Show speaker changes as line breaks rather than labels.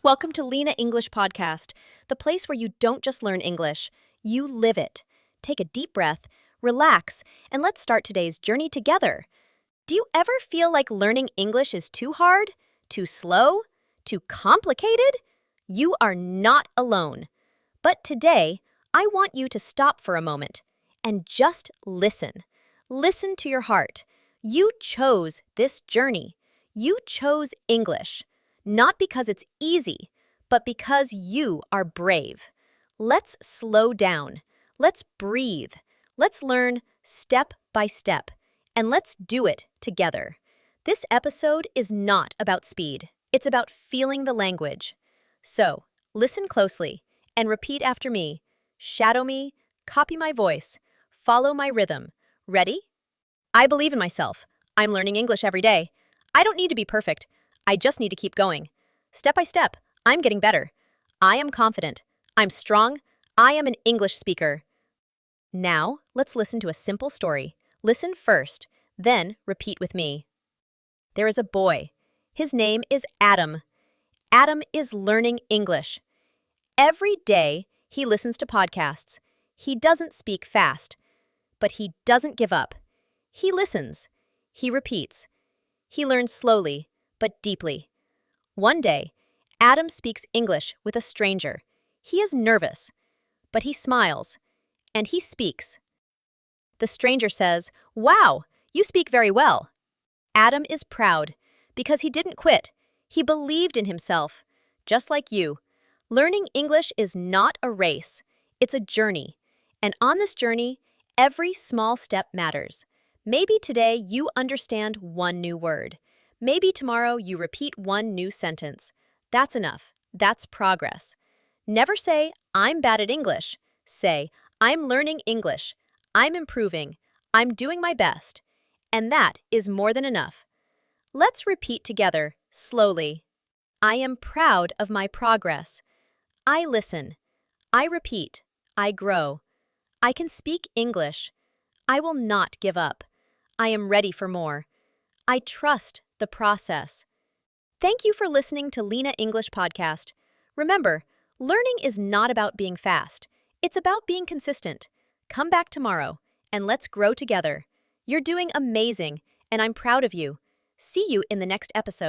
Welcome to Lina English Podcast, the place where you don't just learn English, you live it. Take a deep breath, relax, and let's start today's journey together. Do you ever feel like learning English is too hard, too slow, too complicated? You are not alone. But today, I want you to stop for a moment and just listen. Listen to your heart. You chose this journey. You chose English. Not because it's easy, but because you are brave. Let's slow down. Let's breathe. Let's learn step by step. And let's do it together. This episode is not about speed. It's about feeling the language. So, listen closely and repeat after me. Shadow me, copy my voice, follow my rhythm. Ready? I believe in myself. I'm learning English every day. I don't need to be perfect. I just need to keep going. Step by step, I'm getting better. I am confident. I'm strong. I am an English speaker. Now, let's listen to a simple story. Listen first, then repeat with me. There is a boy. His name is Adam. Adam is learning English. Every day, he listens to podcasts. He doesn't speak fast, but he doesn't give up. He listens. He repeats. He learns slowly, but deeply. One day, Adam speaks English with a stranger. He is nervous, but he smiles, and he speaks. The stranger says, "Wow, you speak very well." Adam is proud because he didn't quit. He believed in himself. Just like you, learning English is not a race. It's a journey. And on this journey, every small step matters. Maybe today you understand one new word. Maybe tomorrow you repeat one new sentence. That's enough. That's progress. Never say, "I'm bad at English." Say, "I'm learning English. I'm improving. I'm doing my best." And that is more than enough. Let's repeat together, slowly. I am proud of my progress. I listen. I repeat. I grow. I can speak English. I will not give up. I am ready for more. I trust the process. Thank you for listening to Lina English Podcast. Remember, learning is not about being fast. It's about being consistent. Come back tomorrow, and let's grow together. You're doing amazing, and I'm proud of you. See you in the next episode.